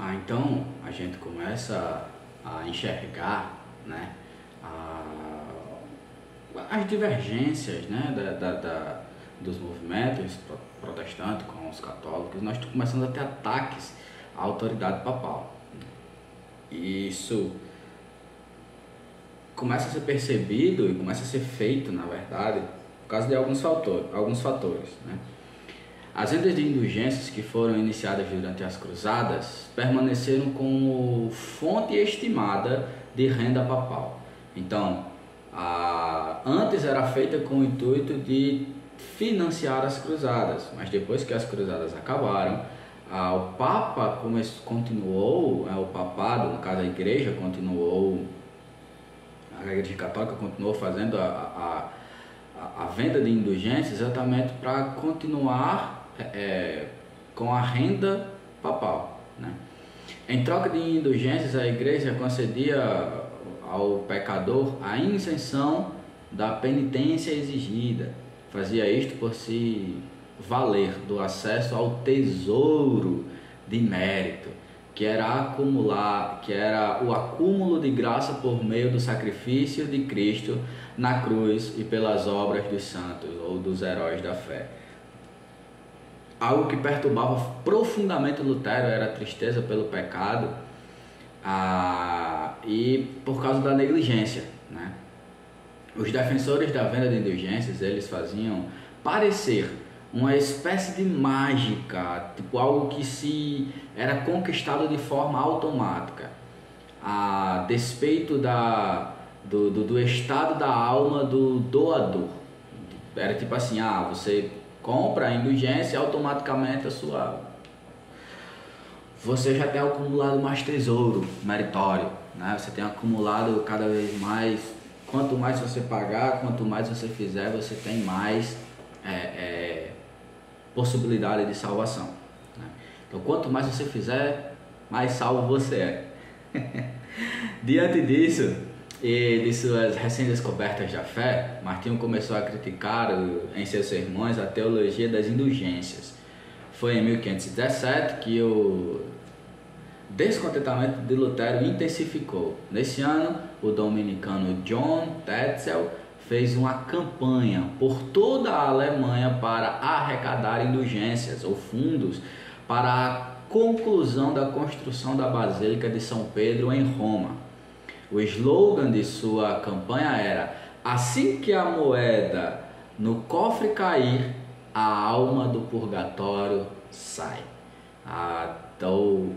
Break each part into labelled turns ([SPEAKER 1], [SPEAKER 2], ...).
[SPEAKER 1] Então a gente começa a enxergar, né, as divergências, né, dos movimentos protestantes com os católicos. Nós estamos começando a ter ataques à autoridade papal. E isso começa a ser percebido e começa a ser feito, na verdade, por causa de alguns fatores, né? As vendas de indulgências que foram iniciadas durante as cruzadas permaneceram como fonte estimada de renda papal. Então, antes era feita com o intuito de financiar as cruzadas, mas depois que as cruzadas acabaram, o Papa continuou, o papado, no caso a Igreja continuou, a Igreja Católica continuou fazendo a venda de indulgências exatamente para continuar com a renda papal, né? Em troca de indulgências, a Igreja concedia ao pecador a isenção da penitência exigida. Fazia isto por se valer do acesso ao tesouro de mérito, que era o acúmulo de graça por meio do sacrifício de Cristo na cruz e pelas obras dos santos ou dos heróis da fé. Algo que perturbava profundamente Lutero era a tristeza pelo pecado e por causa da negligência, né? Os defensores da venda de indulgências, eles faziam parecer uma espécie de mágica, tipo algo que se era conquistado de forma automática, a despeito do estado da alma do doador. Era tipo assim, você compra a indulgência e automaticamente você já tem acumulado mais tesouro meritório, né? Você tem acumulado cada vez mais. Quanto mais você pagar, quanto mais você fizer, você tem mais possibilidade de salvação, né? Então, quanto mais você fizer, mais salvo você é. Diante disso e de suas recém-descobertas da fé, Martinho começou a criticar em seus sermões a teologia das indulgências. Foi em 1517 que o descontentamento de Lutero intensificou. Nesse ano, o dominicano John Tetzel fez uma campanha por toda a Alemanha para arrecadar indulgências ou fundos para a conclusão da construção da Basílica de São Pedro em Roma. O slogan de sua campanha era: assim que a moeda no cofre cair, a alma do purgatório sai. Então,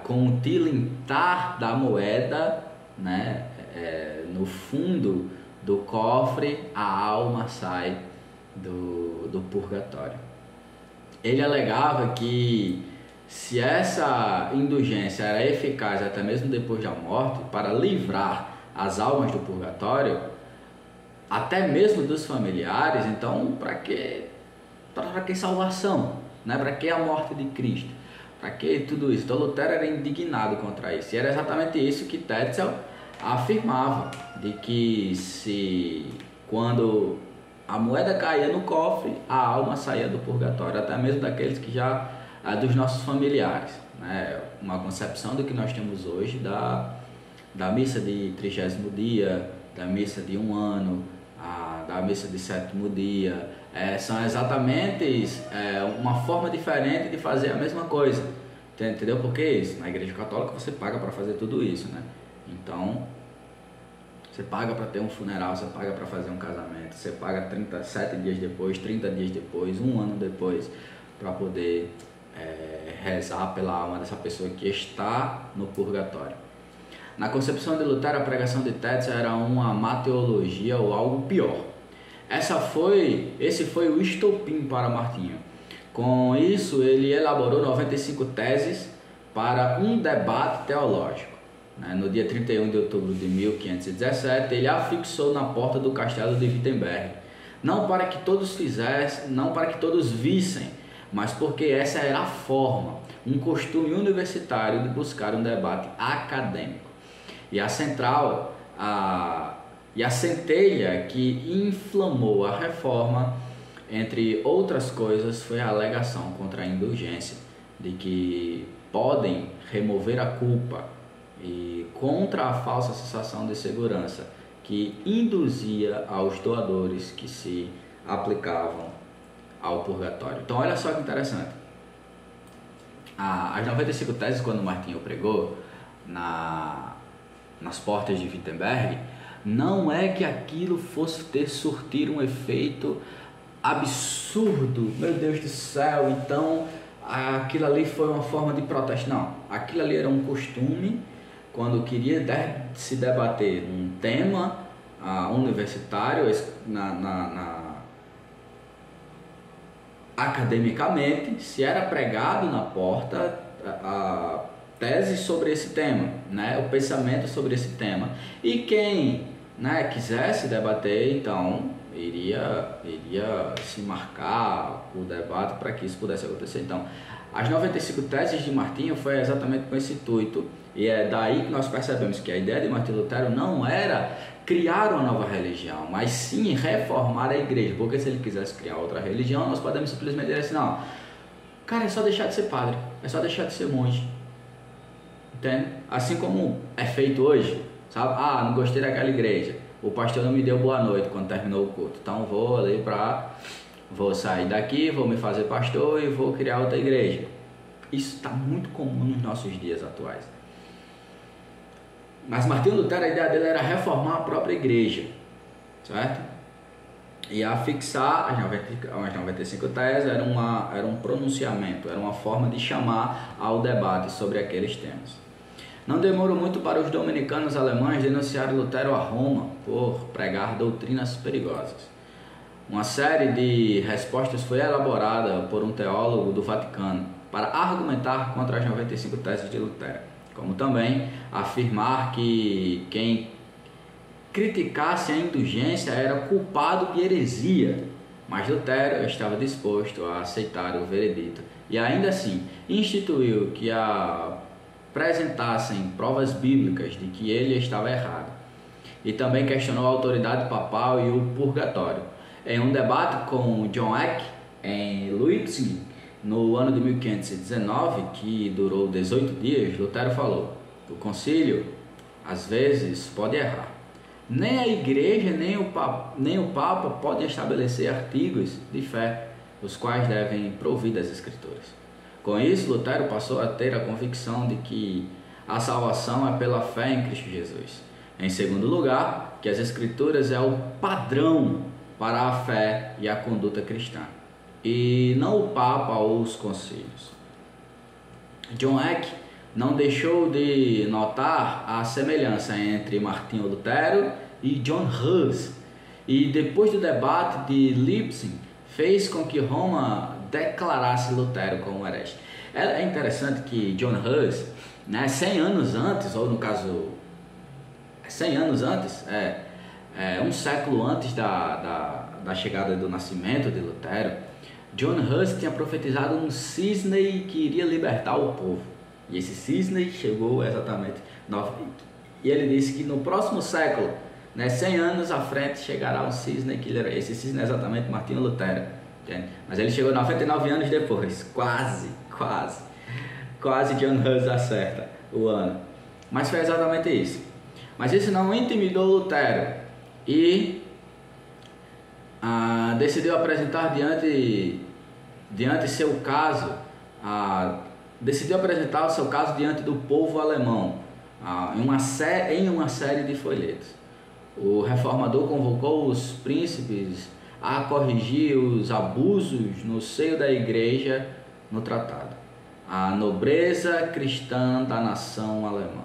[SPEAKER 1] com o tilintar da moeda, né, no fundo do cofre, a alma sai do purgatório. Ele alegava que se essa indulgência era eficaz até mesmo depois da morte para livrar as almas do purgatório, até mesmo dos familiares, então para que salvação, né? Para que a morte de Cristo? Para que tudo isso? Então Lutero era indignado contra isso, e era exatamente isso que Tetzel afirmava, de que quando a moeda caía no cofre, a alma saía do purgatório, até mesmo daqueles que já dos nossos familiares, né? Uma concepção do que nós temos hoje da missa de 30º dia, da missa de 1 ano, da missa de 7º dia, são exatamente uma forma diferente de fazer a mesma coisa, entendeu? Porque isso, na Igreja Católica você paga para fazer tudo isso, né? Então, você paga para ter um funeral, você paga para fazer um casamento, você paga 37 dias depois, 30 dias depois, 1 ano depois, para poder rezar pela alma dessa pessoa que está no purgatório. Na concepção de Lutero, a pregação de Tetzel era uma mateologia ou algo pior. Esse foi o estopim para Martinho. Com isso, ele elaborou 95 teses para um debate teológico. No dia 31 de outubro de 1517, ele afixou na porta do castelo de Wittenberg, não para que todos vissem, mas porque essa era a forma, um costume universitário de buscar um debate acadêmico. E a centelha que inflamou a reforma, entre outras coisas, foi a alegação contra a indulgência. de que podem remover a culpa e contra a falsa sensação de segurança que induzia aos doadores que se aplicavam ao purgatório. Então olha só que interessante. As 95 teses, quando Martinho pregou nas portas de Wittenberg, não é que aquilo fosse surtir um efeito absurdo, meu Deus do céu, então aquilo ali foi uma forma de protesto. Não, aquilo ali era um costume. Quando queria se debater um tema universitário academicamente, se era pregado na porta a tese sobre esse tema, né, o pensamento sobre esse tema, e quem, né, quisesse debater, então iria se marcar o debate para que isso pudesse acontecer. Então, as 95 teses de Martinho foi exatamente com esse intuito, e é daí que nós percebemos que a ideia de Martinho Lutero não era criar uma nova religião, mas sim reformar a igreja, porque se ele quisesse criar outra religião, nós podemos simplesmente dizer assim, não, cara, é só deixar de ser padre, é só deixar de ser monge, entende? Assim como é feito hoje, sabe? Não gostei daquela igreja, o pastor não me deu boa noite quando terminou o culto, então vou sair daqui, vou me fazer pastor e vou criar outra igreja. Isso está muito comum nos nossos dias atuais. Mas Martinho Lutero, a ideia dele era reformar a própria igreja, certo? E afixar as 95 teses era um pronunciamento, era uma forma de chamar ao debate sobre aqueles temas. Não demorou muito para os dominicanos alemães denunciarem Lutero a Roma por pregar doutrinas perigosas. Uma série de respostas foi elaborada por um teólogo do Vaticano para argumentar contra as 95 teses de Lutero, como também afirmar que quem criticasse a indulgência era culpado de heresia, mas Lutero estava disposto a aceitar o veredito e ainda assim instituiu que apresentassem provas bíblicas de que ele estava errado, e também questionou a autoridade papal e o purgatório. Em um debate com John Eck em Leipzig, no ano de 1519, que durou 18 dias, Lutero falou: o concílio, às vezes, pode errar. Nem a igreja, nem o Papa podem estabelecer artigos de fé, os quais devem provir das Escrituras. Com isso, Lutero passou a ter a convicção de que a salvação é pela fé em Cristo Jesus. Em segundo lugar, que as Escrituras é o padrão para a fé e a conduta cristã, e não o Papa ou os concílios. John Eck não deixou de notar a semelhança entre Martinho Lutero e John Hus, e depois do debate de Leipzig, fez com que Roma declarasse Lutero como herege. É interessante que John Hus, 100 anos antes, ou no caso 100 anos antes, um século antes da chegada do nascimento de Lutero, John Hus tinha profetizado um cisne que iria libertar o povo. E esse cisne chegou exatamente e ele disse que no próximo século, 100 anos à frente, chegará um cisne que esse cisne é exatamente Martinho Lutero, entende? Mas ele chegou 99 anos depois, quase John Hus acerta o ano, mas foi exatamente isso. Mas isso não intimidou Lutero e decidiu apresentar diante seu caso, decidiu apresentar o seu caso diante do povo alemão, em uma série de folhetos. O reformador convocou os príncipes a corrigir os abusos no seio da igreja no tratado, a nobreza cristã da nação alemã.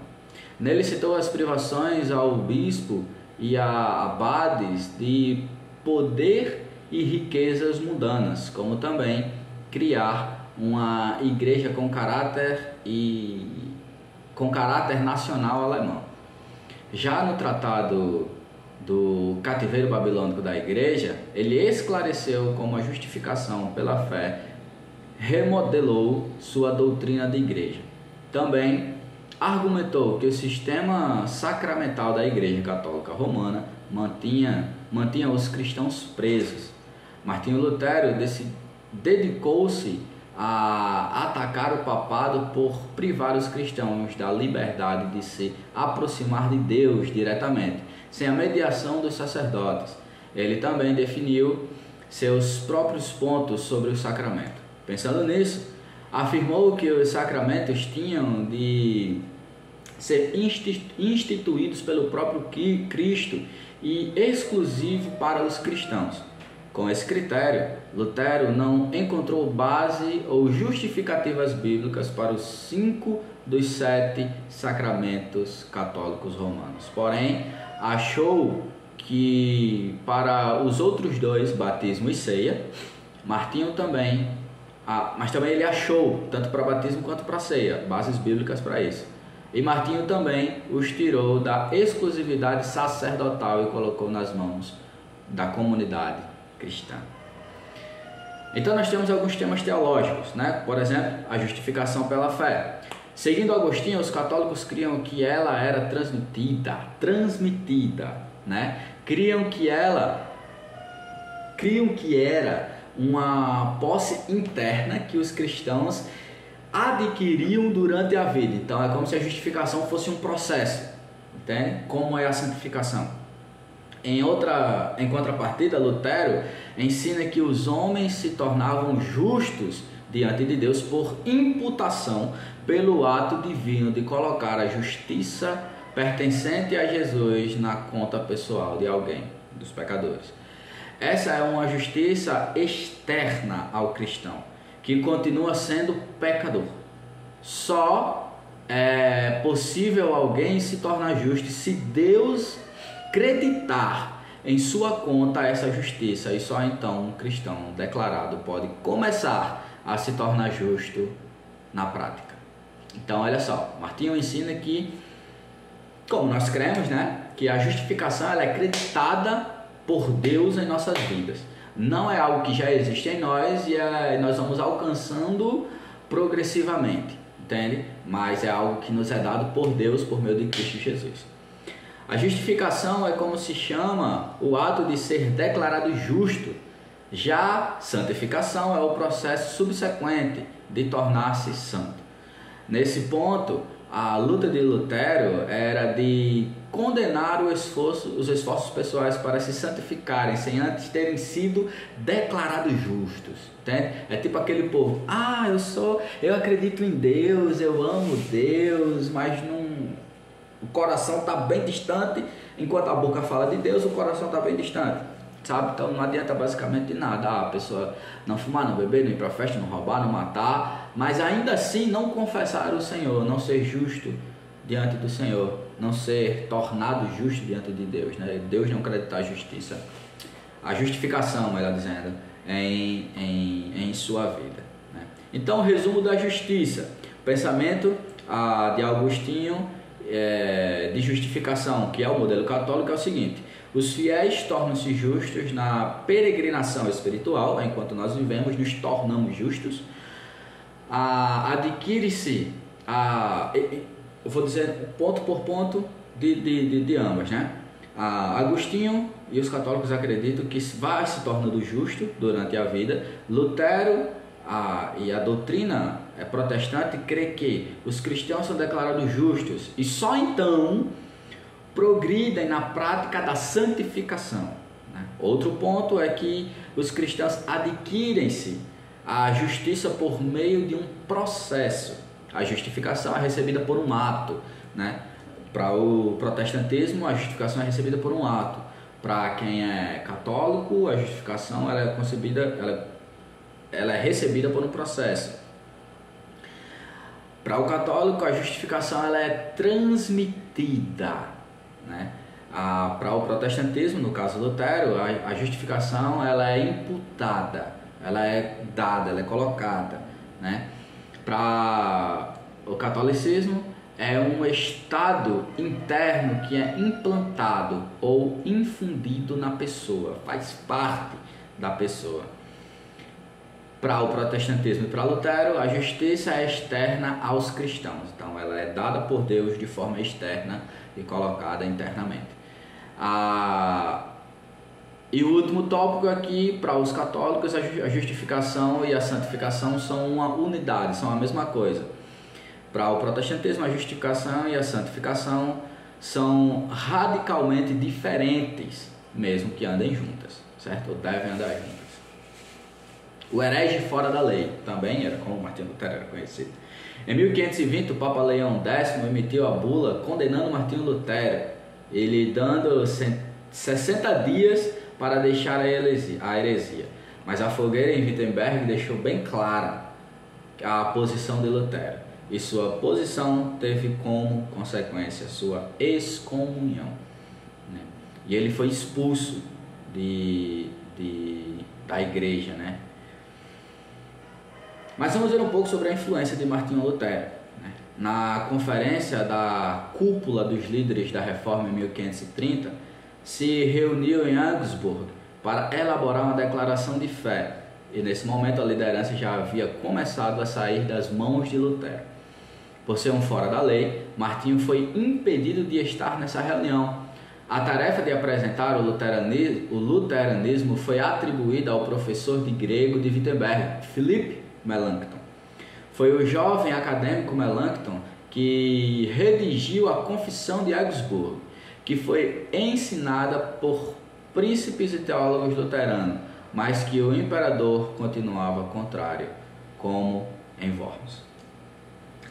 [SPEAKER 1] Nele citou as privações ao bispo e a abades de poder e riquezas mundanas, como também criar uma igreja com caráter nacional alemão. Já no tratado do cativeiro babilônico da igreja, ele esclareceu como a justificação pela fé remodelou sua doutrina de igreja. Também argumentou que o sistema sacramental da Igreja Católica Romana mantinha os cristãos presos. Martinho Lutero dedicou-se a atacar o papado por privar os cristãos da liberdade de se aproximar de Deus diretamente, sem a mediação dos sacerdotes. Ele também definiu seus próprios pontos sobre o sacramento. Pensando nisso, afirmou que os sacramentos tinham de ser instituídos pelo próprio Cristo e exclusivo para os cristãos. Com esse critério, Lutero não encontrou base ou justificativas bíblicas para os 5 dos 7 sacramentos católicos romanos. Porém, achou que para os outros dois, batismo e ceia, Martinho também, mas também ele achou, tanto para batismo quanto para ceia, bases bíblicas para isso. E Martinho também os tirou da exclusividade sacerdotal e colocou nas mãos da comunidade cristã. Então nós temos alguns temas teológicos, né? Por exemplo, a justificação pela fé. Seguindo Agostinho, os católicos criam que ela era transmitida, né? Criam que era uma posse interna que os cristãos adquiriam durante a vida. Então é como se a justificação fosse um processo, entende? Como é a santificação. Em contrapartida, Lutero ensina que os homens se tornavam justos diante de Deus por imputação pelo ato divino de colocar a justiça pertencente a Jesus na conta pessoal de alguém, dos pecadores. Essa é uma justiça externa ao cristão, que continua sendo pecador. Só é possível alguém se tornar justo se Deus acreditar em sua conta essa justiça, e só então um cristão declarado pode começar a se tornar justo na prática. Então olha só, Martinho ensina que, como nós cremos, né, que a justificação ela é acreditada por Deus em nossas vidas. Não é algo que já existe em nós e nós vamos alcançando progressivamente, entende? Mas é algo que nos é dado por Deus por meio de Cristo Jesus. A justificação é como se chama o ato de ser declarado justo. Já santificação é o processo subsequente de tornar-se santo. Nesse ponto, a luta de Lutero era de condenar os esforços pessoais para se santificarem sem antes terem sido declarados justos. Entende? É tipo aquele povo, eu acredito em Deus, eu amo Deus, mas o coração está bem distante. Enquanto a boca fala de Deus, o coração está bem distante, sabe? Então não adianta basicamente de nada a pessoa não fumar, não beber, não ir para festa, não roubar, não matar, mas ainda assim não confessar o Senhor, não ser justo diante do Senhor, não ser tornado justo diante de Deus, né? Deus não acreditar a justiça, a justificação, melhor dizendo, em sua vida, né? Então, resumo da justiça: pensamento de Agostinho de justificação, que é o modelo católico, é o seguinte: os fiéis tornam-se justos na peregrinação espiritual, enquanto nós vivemos, nos tornamos justos. Adquire-se, eu vou dizer ponto por ponto de ambas, né? Agostinho e os católicos acreditam que vai se tornando justo durante a vida. Lutero e a doutrina protestante crê que os cristãos são declarados justos e só então progridem na prática da santificação, né? Outro ponto é que os cristãos adquirem-se a justiça por meio de um processo. A justificação é recebida por um ato, né? Para o protestantismo, a justificação é recebida por um ato. Para quem é católico, a justificação ela é recebida por um processo. Para o católico, a justificação ela é transmitida, né? Para o protestantismo, no caso do Lutero, a justificação ela é imputada, ela é dada, ela é colocada, né? Para o catolicismo, é um estado interno que é implantado ou infundido na pessoa, faz parte da pessoa. Para o protestantismo e para Lutero, a justiça é externa aos cristãos, então ela é dada por Deus de forma externa e colocada internamente. E o último tópico aqui, para os católicos, a justificação e a santificação são uma unidade, são a mesma coisa. Para o protestantismo, a justificação e a santificação são radicalmente diferentes, mesmo que andem juntas, certo? Ou devem andar juntas. O herege fora da lei também era como Martinho Lutero era conhecido. Em 1520, o Papa Leão X emitiu a bula condenando Martinho Lutero, ele dando 60 dias para deixar a heresia. Mas a fogueira em Wittenberg deixou bem clara a posição de Lutero. E sua posição teve como consequência sua excomunhão, né? E ele foi expulso da igreja, né? Mas vamos ver um pouco sobre a influência de Martinho Lutero, né? Na conferência da cúpula dos líderes da Reforma em 1530, se reuniu em Augsburg para elaborar uma declaração de fé. E nesse momento a liderança já havia começado a sair das mãos de Lutero. Por ser um fora da lei, Martinho foi impedido de estar nessa reunião. A tarefa de apresentar o luteranismo foi atribuída ao professor de grego de Wittenberg, Philipp Melanchthon. Foi o jovem acadêmico Melanchthon que redigiu a Confissão de Augsburgo, que foi ensinada por príncipes e teólogos luteranos, mas que o imperador continuava contrário, como em Worms.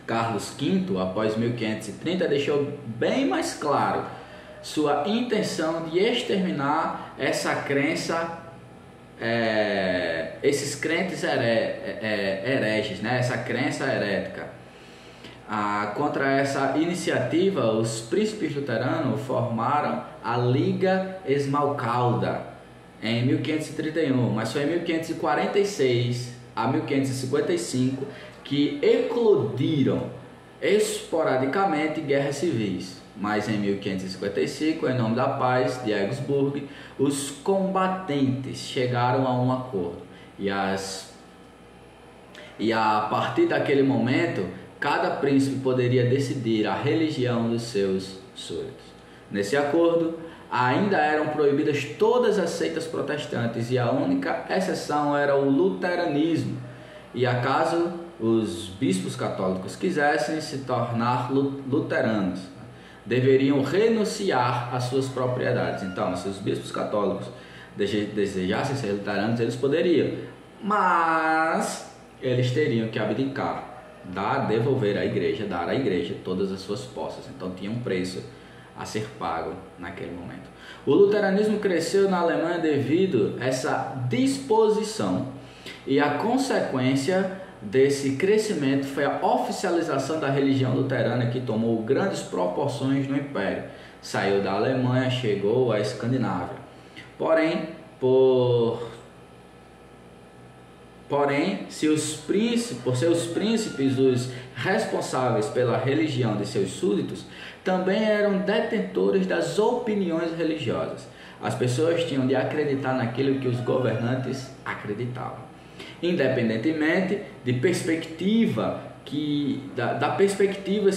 [SPEAKER 1] Carlos V, após 1530, deixou bem mais claro sua intenção de exterminar essa crença, esses crentes hereges, né? Essa crença herética. Contra essa iniciativa, os príncipes luteranos formaram a Liga Esmalcalda em 1531, mas foi em 1546 a 1555 que eclodiram esporadicamente guerras civis. Mas em 1555, em nome da paz de Augsburg, os combatentes chegaram a um acordo. E a partir daquele momento, cada príncipe poderia decidir a religião dos seus súditos. Nesse acordo, ainda eram proibidas todas as seitas protestantes e a única exceção era o luteranismo. E acaso os bispos católicos quisessem se tornar luteranos, deveriam renunciar às suas propriedades. Então, se os bispos católicos desejassem ser luteranos, eles poderiam, mas eles teriam que abdicar, devolver à igreja, dar à igreja todas as suas posses. Então tinha um preço a ser pago naquele momento. O luteranismo cresceu na Alemanha devido a essa disposição, e a consequência desse crescimento foi a oficialização da religião luterana, que tomou grandes proporções no Império. Saiu da Alemanha, chegou à Escandinávia. Porém, por seus príncipes, os responsáveis pela religião de seus súditos, também eram detentores das opiniões religiosas. As pessoas tinham de acreditar naquilo que os governantes acreditavam, independentemente de perspectiva da perspectiva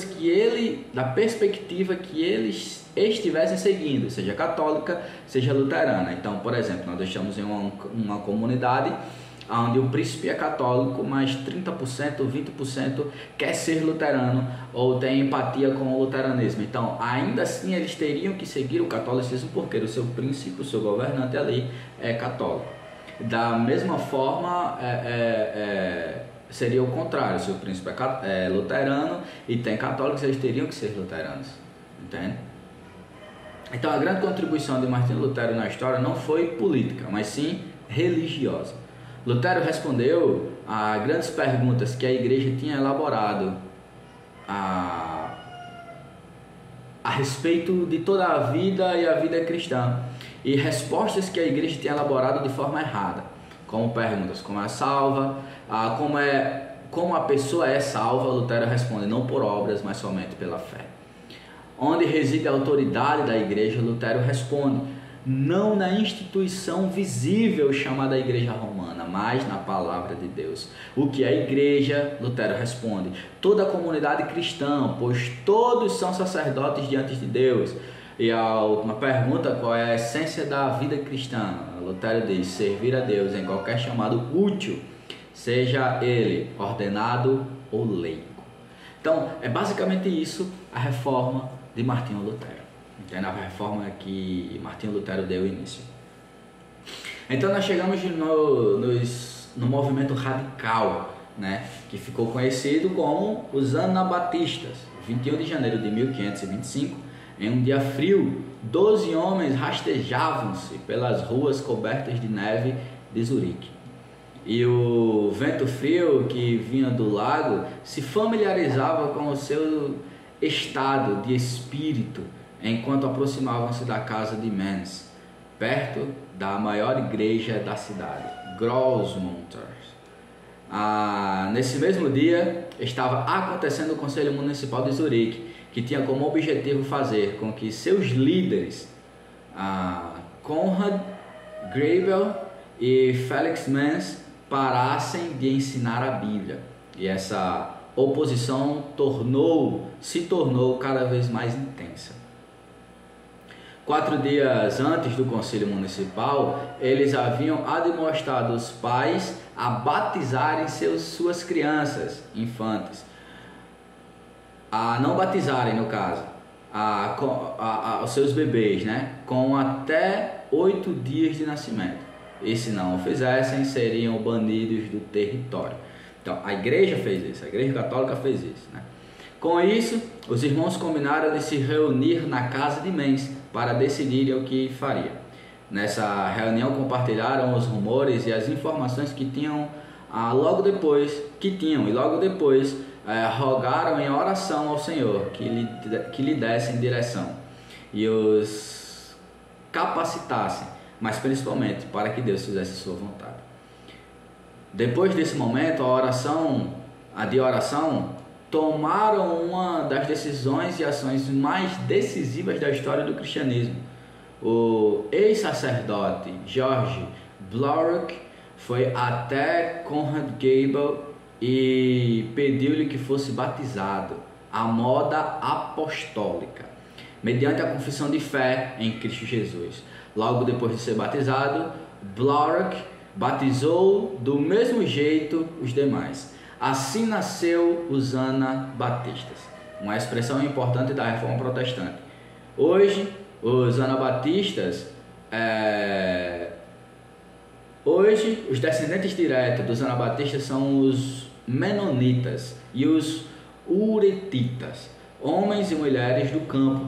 [SPEAKER 1] que eles estivessem seguindo, seja católica, seja luterana. Então, por exemplo, nós estamos em uma comunidade onde o príncipe é católico, mas 30%, 20% quer ser luterano ou tem empatia com o luteranismo. Então, ainda assim, eles teriam que seguir o catolicismo, porque o seu príncipe, o seu governante ali é católico. Da mesma forma, seria o contrário. Se o príncipe é luterano e tem católicos, eles teriam que ser luteranos, entende? Então, a grande contribuição de Martinho Lutero na história não foi política, mas sim religiosa. Lutero respondeu a grandes perguntas que a igreja tinha elaborado a respeito de toda a vida e a vida cristã, e respostas que a igreja tinha elaborado de forma errada, como perguntas como é salva, como a pessoa é salva. Lutero responde: não por obras, mas somente pela fé. Onde reside a autoridade da igreja? Lutero responde: não na instituição visível chamada Igreja Romana, mas na palavra de Deus. O que é a igreja? Lutero responde: toda a comunidade cristã, pois todos são sacerdotes diante de Deus. E a última pergunta, qual é a essência da vida cristã? Lutero diz: servir a Deus em qualquer chamado útil, seja ele ordenado ou leigo. Então, é basicamente isso a reforma de Martinho Lutero. Entende? A reforma que Martinho Lutero deu início. Então, nós chegamos no movimento radical, né, que ficou conhecido como os Anabatistas. 21 de janeiro de 1525, em um dia frio, 12 homens rastejavam-se pelas ruas cobertas de neve de Zurique. E o vento frio que vinha do lago se familiarizava com o seu estado de espírito enquanto aproximavam-se da casa de Mens, perto da maior igreja da cidade, Grossmunters. Nesse mesmo dia estava acontecendo o Conselho Municipal de Zurique, que tinha como objetivo fazer com que seus líderes, Konrad Grebel e Felix Mens, parassem de ensinar a Bíblia. E essa oposição se tornou cada vez mais intensa. 4 dias antes do Conselho Municipal, eles haviam admoestado os pais a batizarem suas crianças, infantes, a não batizarem, no caso, os seus bebês, né, com até 8 dias de nascimento. E se não o fizessem, seriam banidos do território. Então, a igreja fez isso, a igreja católica fez isso, né? Com isso, os irmãos combinaram de se reunir na casa de Mens para decidirem o que faria. Nessa reunião compartilharam os rumores e as informações que tinham logo depois rogaram em oração ao Senhor que lhe dessem direção e os capacitassem, mas principalmente para que Deus fizesse sua vontade. Depois desse momento, de oração, tomaram uma das decisões e ações mais decisivas da história do cristianismo. O ex-sacerdote George Blaurock foi até Konrad Grebel e pediu-lhe que fosse batizado à moda apostólica, mediante a confissão de fé em Cristo Jesus. Logo depois de ser batizado, Blaurock batizou do mesmo jeito os demais. Assim nasceu os Anabatistas, uma expressão importante da Reforma Protestante. Hoje, os Anabatistas, os descendentes diretos dos Anabatistas são os Menonitas e os Uretitas, homens e mulheres do campo,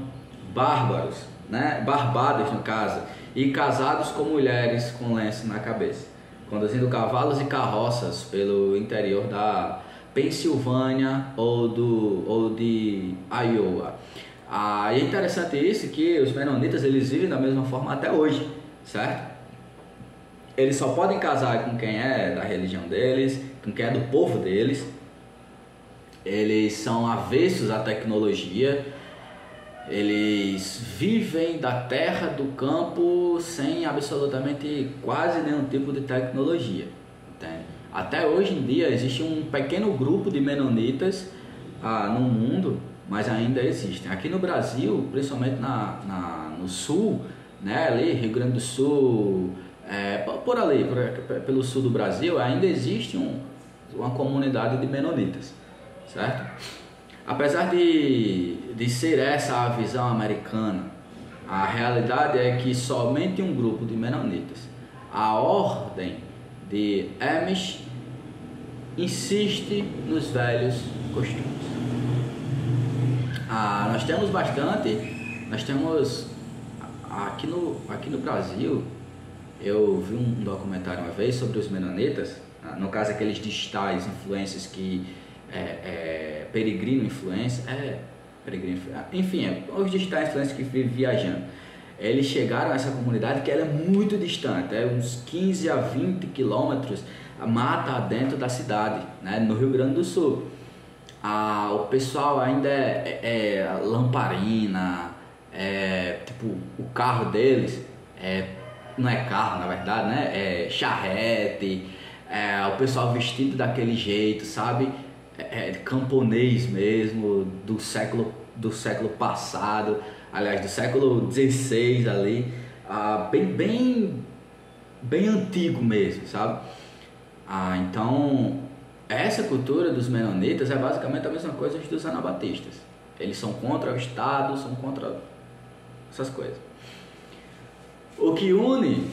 [SPEAKER 1] bárbaros, né? Barbados no caso, e casados com mulheres com lenço na cabeça, conduzindo cavalos e carroças pelo interior da Pensilvânia ou de Iowa. É interessante isso, que os menonitas eles vivem da mesma forma até hoje, certo? Eles só podem casar com quem é da religião deles, com quem é do povo deles. Eles são avessos à tecnologia. Eles vivem da terra, do campo, sem absolutamente quase nenhum tipo de tecnologia. Entende? Até hoje em dia existe um pequeno grupo de menonitas no mundo, mas ainda existem. Aqui no Brasil, principalmente no sul, né, ali, Rio Grande do Sul, pelo sul do Brasil, ainda existe uma comunidade de menonitas, certo? Apesar de ser essa a visão americana, a realidade é que somente um grupo de menonitas, a ordem de Amish, insiste nos velhos costumes. Nós temos aqui no Brasil, eu vi um documentário uma vez sobre os menonitas, no caso aqueles digitais influencers que os digitais influencers que vivem viajando. Eles chegaram a essa comunidade que ela é muito distante, uns 15 a 20 quilômetros mata dentro da cidade, né, no Rio Grande do Sul. O pessoal ainda é lamparina, tipo, o carro deles não é carro, na verdade, né? É charrete, o pessoal vestido daquele jeito, sabe? Camponês mesmo, do século do século passado, aliás, do século XVI ali, bem antigo mesmo, sabe? Então, essa cultura dos menonitas é basicamente a mesma coisa dos anabatistas. Eles são contra o Estado, são contra essas coisas. O que une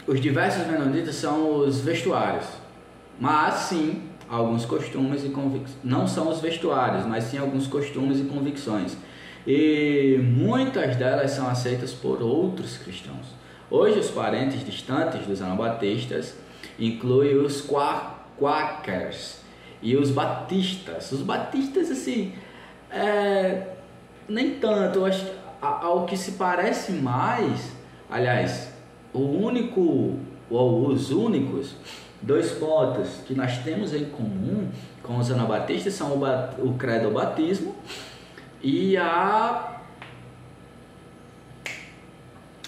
[SPEAKER 1] os diversos menonitas são os vestuários, mas sim alguns costumes e convicções. Não são os vestuários, mas sim alguns costumes e convicções. E muitas delas são aceitas por outros cristãos. Hoje, os parentes distantes dos anabatistas incluem os Quakers e os batistas. Os batistas, assim, nem tanto. Acho que ao que se parece mais, aliás, os únicos 2 pontos que nós temos em comum com os anabatistas são o credo ao batismo e a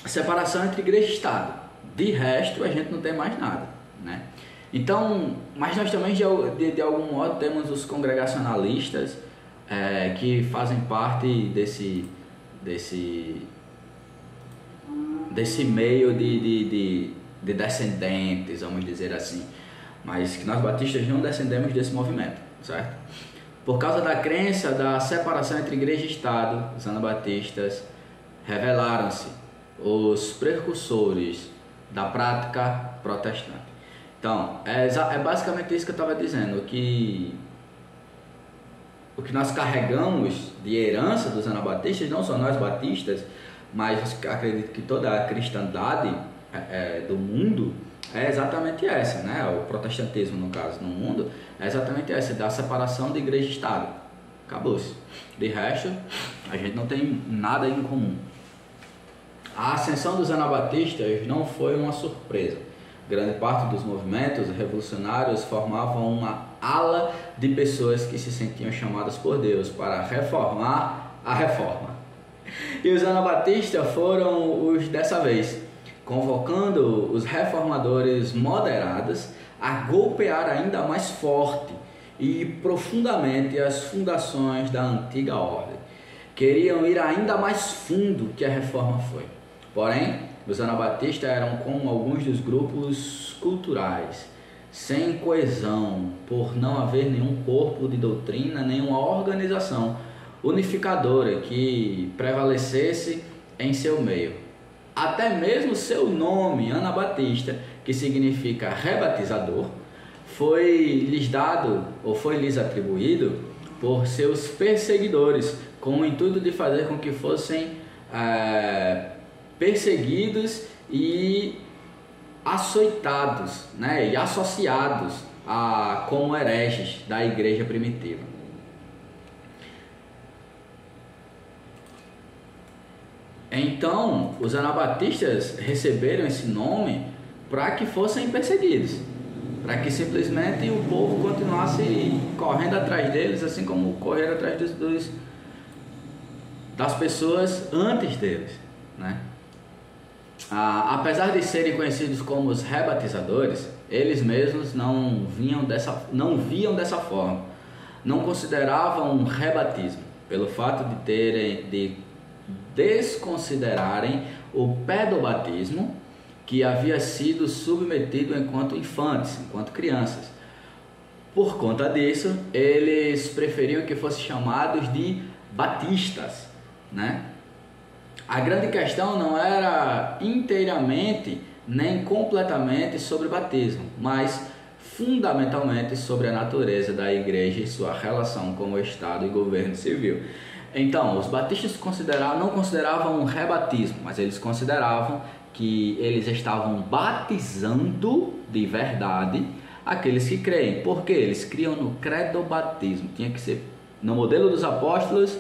[SPEAKER 1] separação entre igreja e Estado. De resto, a gente não tem mais nada, né? Então, mas nós também de algum modo temos os congregacionalistas que fazem parte desse meio de descendentes, vamos dizer assim, mas que nós batistas não descendemos desse movimento, certo? Por causa da crença da separação entre igreja e Estado, os anabatistas revelaram-se os precursores da prática protestante. Então, é basicamente isso que eu estava dizendo, o que nós carregamos de herança dos anabatistas, não só nós batistas, mas acredito que toda a cristandade do mundo é exatamente essa, né? O protestantismo, no caso, no mundo, é exatamente essa, da separação de igreja e Estado. Acabou-se. De resto, a gente não tem nada em comum. A ascensão dos anabatistas não foi uma surpresa. Grande parte dos movimentos revolucionários formavam uma ala de pessoas que se sentiam chamadas por Deus para reformar a reforma. E os anabatistas foram os dessa vez, convocando os reformadores moderados a golpear ainda mais forte e profundamente as fundações da antiga ordem. Queriam ir ainda mais fundo que a reforma foi. Porém, os anabatistas eram como alguns dos grupos culturais, sem coesão, por não haver nenhum corpo de doutrina, nenhuma organização unificadora que prevalecesse em seu meio. Até mesmo seu nome, anabatista, que significa rebatizador, foi-lhes dado ou foi-lhes atribuído por seus perseguidores, com o intuito de fazer com que fossem perseguidos e açoitados, né, e associados como hereges da igreja primitiva. Então, os anabatistas receberam esse nome para que fossem perseguidos, para que simplesmente o povo continuasse correndo atrás deles, assim como correram atrás das pessoas antes deles, né? Apesar de serem conhecidos como os rebatizadores, eles mesmos não viam dessa forma, não consideravam um rebatismo, pelo fato de desconsiderarem o pedobatismo que havia sido submetido enquanto infantes, enquanto crianças. Por conta disso, eles preferiam que fossem chamados de batistas, né? A grande questão não era inteiramente nem completamente sobre batismo, mas fundamentalmente sobre a natureza da igreja e sua relação com o Estado e governo civil. Então, os batistas não consideravam um rebatismo, mas eles consideravam que eles estavam batizando de verdade aqueles que creem, porque eles criam no credobatismo, tinha que ser no modelo dos apóstolos,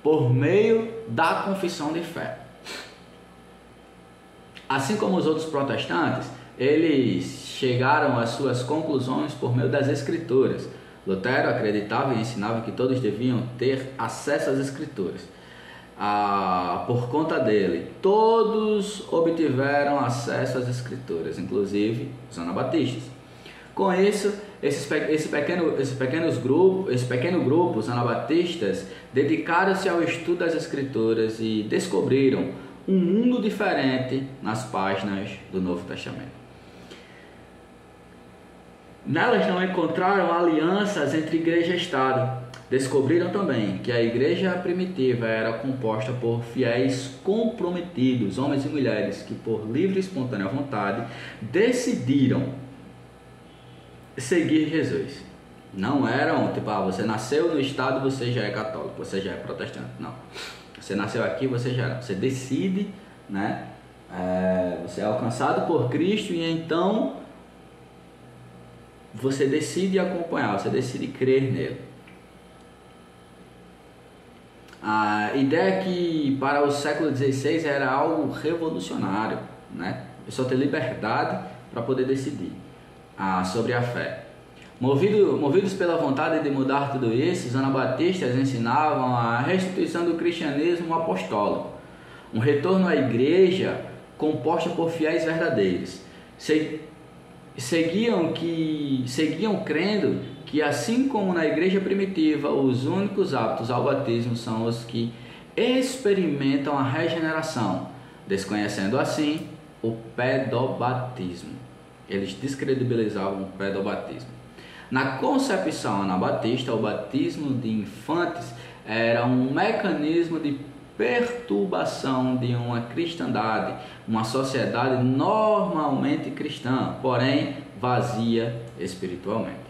[SPEAKER 1] por meio da confissão de fé. Assim como os outros protestantes, eles chegaram às suas conclusões por meio das escrituras. Lutero acreditava e ensinava que todos deviam ter acesso às escrituras. Por conta dele, todos obtiveram acesso às escrituras, inclusive os anabatistas. Com isso, Esse pequeno grupo, os anabatistas, dedicaram-se ao estudo das Escrituras e descobriram um mundo diferente nas páginas do Novo Testamento. Nelas não encontraram alianças entre igreja e Estado. Descobriram também que a igreja primitiva era composta por fiéis comprometidos, homens e mulheres que, por livre e espontânea vontade, decidiram seguir Jesus. Não eram tipo, você nasceu no Estado, você já é católico, você já é protestante. Não. Você nasceu aqui, você já é. Você decide, né? Você é alcançado por Cristo e então você decide acompanhar, você decide crer nele. A ideia é que para o século XVI era algo revolucionário, né? A pessoa ter liberdade para poder decidir sobre a fé. Movidos pela vontade de mudar tudo isso, os anabatistas ensinavam a restituição do cristianismo apostólico, um retorno à igreja composta por fiéis verdadeiros. Seguiam crendo que, assim como na igreja primitiva, os únicos aptos ao batismo são os que experimentam a regeneração, desconhecendo assim o pedobatismo. Eles descredibilizavam o pedobatismo. Na concepção anabatista, o batismo de infantes era um mecanismo de perturbação de uma cristandade, uma sociedade normalmente cristã, porém vazia espiritualmente.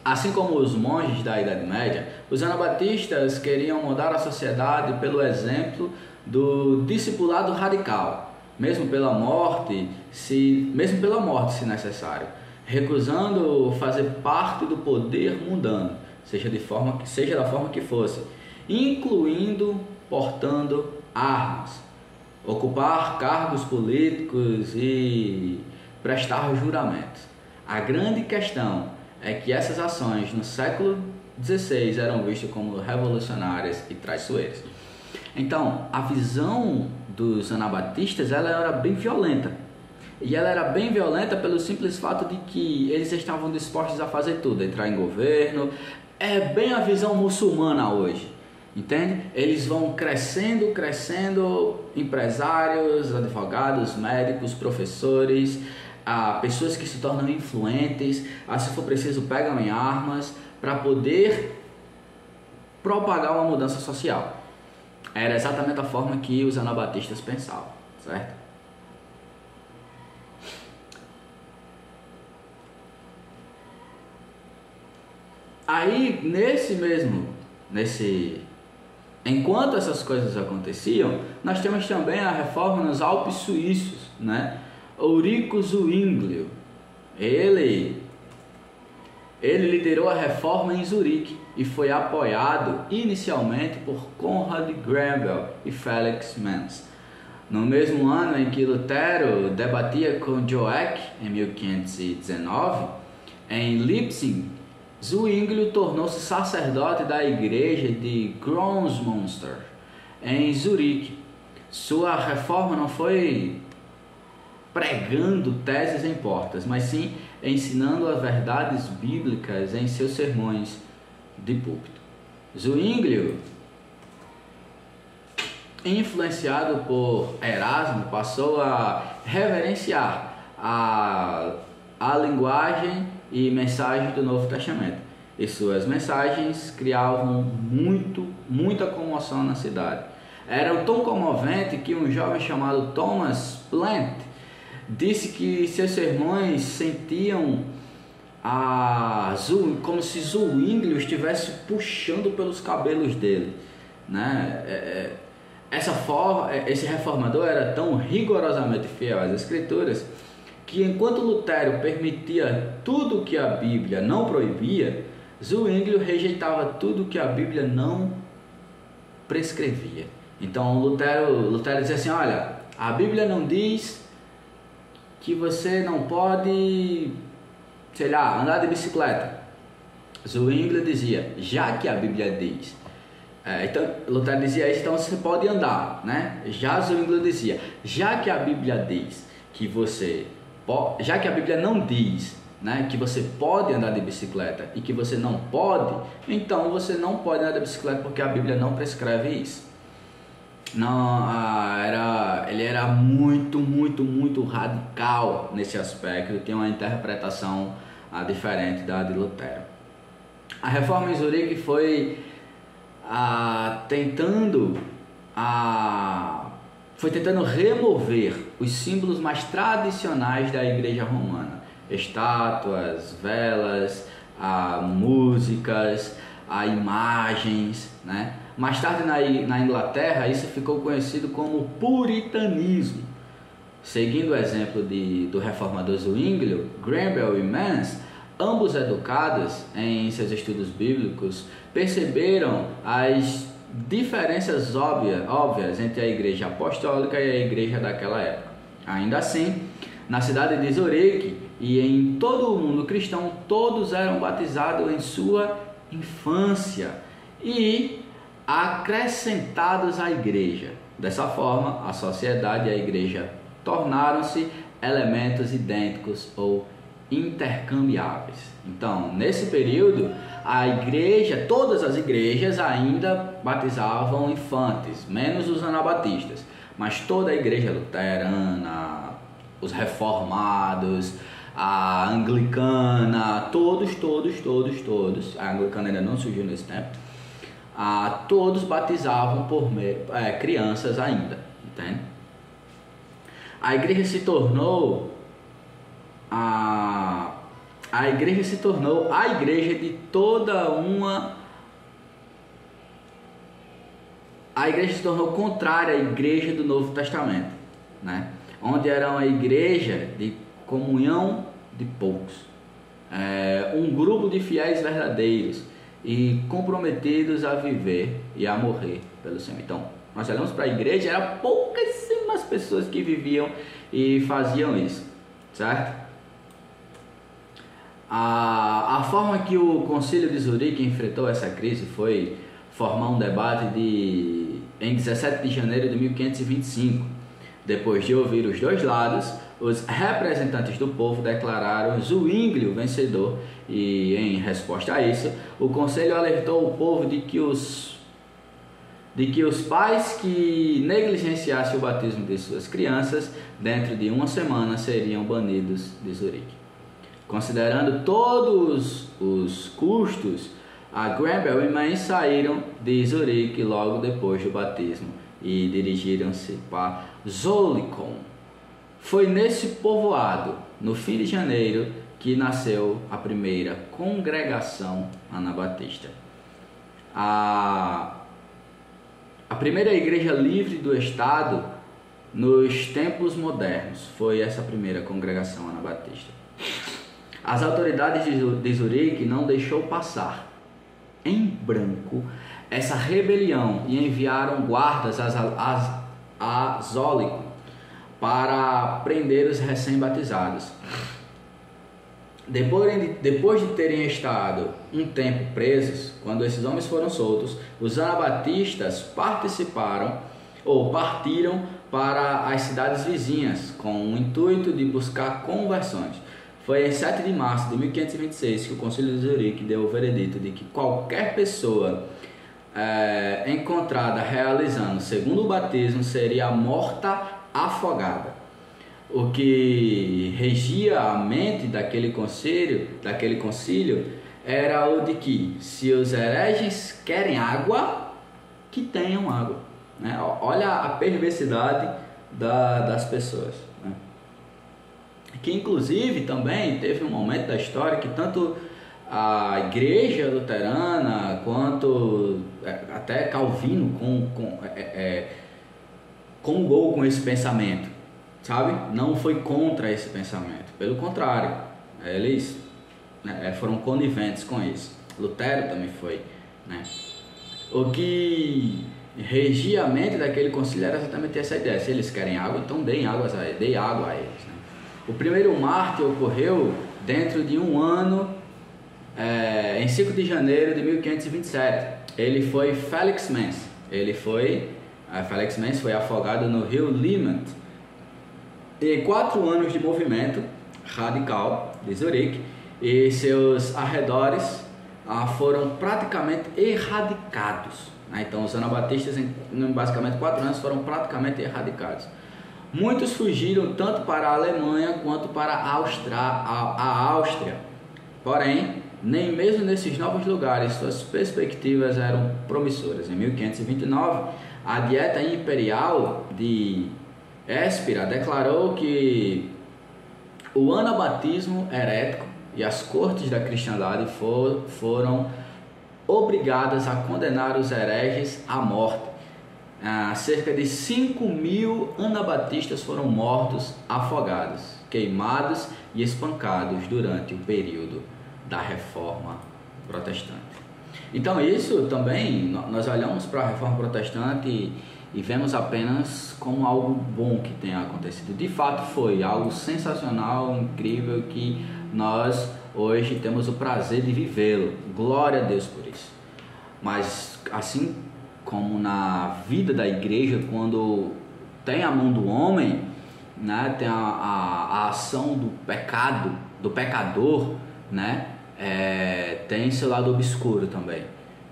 [SPEAKER 1] Assim como os monges da Idade Média, os anabatistas queriam mudar a sociedade pelo exemplo do discipulado radical, mesmo pela morte, se necessário, recusando fazer parte do poder mundano, seja da forma que fosse, incluindo portando armas, ocupar cargos políticos e prestar juramentos. A grande questão é que essas ações no século XVI eram vistas como revolucionárias e traiçoeiras. Então, a visão dos anabatistas ela era bem violenta. E ela era bem violenta pelo simples fato de que eles estavam dispostos a fazer tudo, entrar em governo. É bem a visão muçulmana hoje, entende? Eles vão crescendo, empresários, advogados, médicos, professores, pessoas que se tornam influentes, se for preciso pegam em armas para poder propagar uma mudança social. Era exatamente a forma que os anabatistas pensavam, certo? Aí, enquanto essas coisas aconteciam, nós temos também a reforma nos Alpes suíços, né? Eurico Zwinglio, ele liderou a reforma em Zurique e foi apoiado inicialmente por Conrad Grebel e Felix Menz. No mesmo ano em que Lutero debatia com Joach, em 1519, em Leipzig, Zwinglio tornou-se sacerdote da igreja de Großmünster, em Zurique. Sua reforma não foi pregando teses em portas, mas sim ensinando as verdades bíblicas em seus sermões de púlpito. Zwinglio, influenciado por Erasmo, passou a reverenciar a linguagem e mensagens do Novo Testamento, e suas mensagens criavam muita comoção na cidade. Era tão comovente que um jovem chamado Thomas Plant disse que seus sermões sentiam como se Zwinglio estivesse puxando pelos cabelos dele, né? Esse reformador era tão rigorosamente fiel às Escrituras que, enquanto Lutero permitia tudo que a Bíblia não proibia, Zwinglio rejeitava tudo que a Bíblia não prescrevia. Então Lutero dizia assim: olha, a Bíblia não diz que você não pode, andar de bicicleta. Zwinglio dizia: já que a Bíblia diz, então Lutero dizia isso, então você pode andar, né? Já Zwinglio dizia: já que a Bíblia diz que já que a Bíblia não diz, né, que você pode andar de bicicleta e que você não pode, então você não pode andar de bicicleta porque a Bíblia não prescreve isso. Não, ele era muito radical nesse aspecto, tinha uma interpretação diferente da de Lutero. A reforma em Zurique foi tentando remover os símbolos mais tradicionais da Igreja Romana, estátuas, velas, músicas, imagens, né? Mais tarde na Inglaterra isso ficou conhecido como puritanismo. Seguindo o exemplo do reformador Zwinglio, Granville e Mans, ambos educados em seus estudos bíblicos, perceberam as diferenças óbvias entre a igreja apostólica e a igreja daquela época. Ainda assim, na cidade de Zurique e em todo o mundo cristão, todos eram batizados em sua infância e acrescentados à igreja. Dessa forma, a sociedade e a igreja tornaram-se elementos idênticos ou intercambiáveis. Então, nesse período, todas as igrejas ainda batizavam infantes, menos os anabatistas, mas toda a igreja luterana, os reformados, a anglicana, todos, a anglicana ainda não surgiu nesse tempo, todos batizavam crianças ainda, entende? A igreja se tornou a igreja de toda uma... A igreja se tornou contrária à igreja do Novo Testamento, né? Onde era uma igreja de comunhão de poucos, um grupo de fiéis verdadeiros e comprometidos a viver e a morrer pelo Senhor. Então, nós olhamos para a igreja, eram pouquíssimas pessoas que viviam e faziam isso, certo? A forma que o Concílio de Zurique enfrentou essa crise foi formar um debate em 17 de janeiro de 1525. Depois de ouvir os dois lados, os representantes do povo declararam Zwinglio vencedor e, em resposta a isso, o Conselho alertou o povo de que os pais que negligenciassem o batismo de suas crianças dentro de uma semana seriam banidos de Zurique. Considerando todos os custos, a Granville e Mans saíram de Zurique logo depois do batismo e dirigiram-se para Zollikon. Foi nesse povoado, no fim de janeiro, que nasceu a primeira congregação anabatista. A primeira igreja livre do estado nos tempos modernos foi essa primeira congregação anabatista. As autoridades de Zurique não deixou passar em branco essa rebelião e enviaram guardas a Zollikon para prender os recém-batizados. Depois de terem estado um tempo presos, quando esses homens foram soltos, os anabatistas partiram para as cidades vizinhas com o intuito de buscar conversões. Foi em 7 de março de 1526 que o Concílio de Zurique deu o veredito de que qualquer pessoa encontrada realizando o segundo batismo seria morta afogada. O que regia a mente daquele concílio era o de que, se os hereges querem água, que tenham água, né? Olha a perversidade das pessoas, né? Que inclusive também teve um momento da história que tanto a igreja luterana quanto até Calvino comungou com esse pensamento, sabe? Não foi contra esse pensamento, pelo contrário, eles foram coniventes com isso. Lutero também foi, né? O que regia a mente daquele concílio era exatamente essa ideia: se eles querem água, então dê água a eles, né? O primeiro mártir ocorreu dentro de um ano, em 5 de janeiro de 1527. Ele foi Felix Mans. Felix Mans foi afogado no rio Limmat. E 4 anos de movimento radical de Zurique, e seus arredores foram praticamente erradicados. Então os anabatistas em basicamente 4 anos foram praticamente erradicados. Muitos fugiram tanto para a Alemanha quanto para a Áustria. Porém, nem mesmo nesses novos lugares suas perspectivas eram promissoras. Em 1529, a Dieta Imperial de Espira declarou que o anabatismo herético e as cortes da cristandade foram obrigadas a condenar os hereges à morte. Cerca de 5.000 anabatistas foram mortos, afogados, queimados e espancados durante o período da Reforma Protestante. Então isso também, nós olhamos para a Reforma Protestante e vemos apenas como algo bom que tenha acontecido. De fato foi algo sensacional, incrível, que nós hoje temos o prazer de vivê-lo. Glória a Deus por isso. Mas assim como na vida da igreja, quando tem a mão do homem, né, tem a ação do pecado, do pecador, né, tem seu lado obscuro também,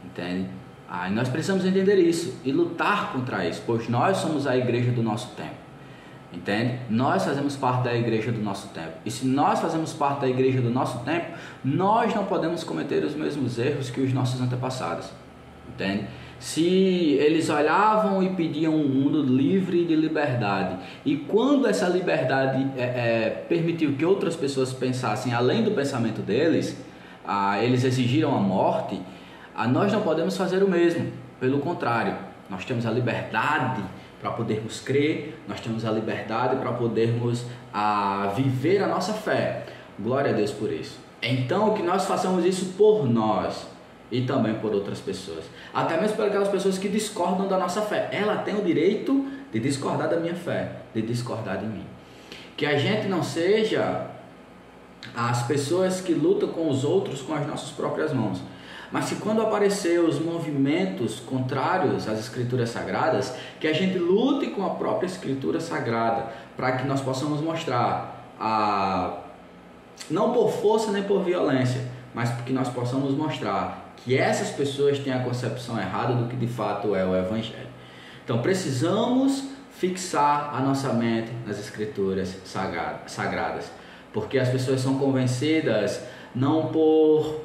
[SPEAKER 1] entende? Aí nós precisamos entender isso e lutar contra isso, pois nós somos a igreja do nosso tempo, entende? Nós fazemos parte da igreja do nosso tempo, e se nós fazemos parte da igreja do nosso tempo, nós não podemos cometer os mesmos erros que os nossos antepassados, entende? Se eles olhavam e pediam um mundo livre de liberdade, e quando essa liberdade permitiu que outras pessoas pensassem além do pensamento deles, eles exigiram a morte, nós não podemos fazer o mesmo. Pelo contrário, nós temos a liberdade para podermos crer, nós temos a liberdade para podermos viver a nossa fé. Glória a Deus por isso. Então que nós façamos isso por nós e também por outras pessoas, até mesmo por aquelas pessoas que discordam da nossa fé. Ela tem o direito de discordar da minha fé, de discordar de mim. Que a gente não seja as pessoas que lutam com os outros com as nossas próprias mãos, mas que quando aparecer os movimentos contrários às escrituras sagradas, que a gente lute com a própria escritura sagrada, para que nós possamos mostrar, não por força nem por violência, mas que nós possamos mostrar que essas pessoas têm a concepção errada do que de fato é o Evangelho. Então precisamos fixar a nossa mente nas escrituras sagradas, porque as pessoas são convencidas não por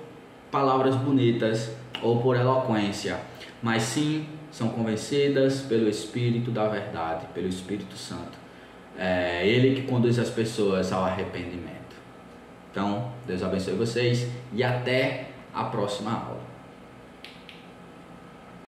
[SPEAKER 1] palavras bonitas ou por eloquência, mas sim são convencidas pelo Espírito da verdade, pelo Espírito Santo. É Ele que conduz as pessoas ao arrependimento. Então, Deus abençoe vocês e até a próxima aula.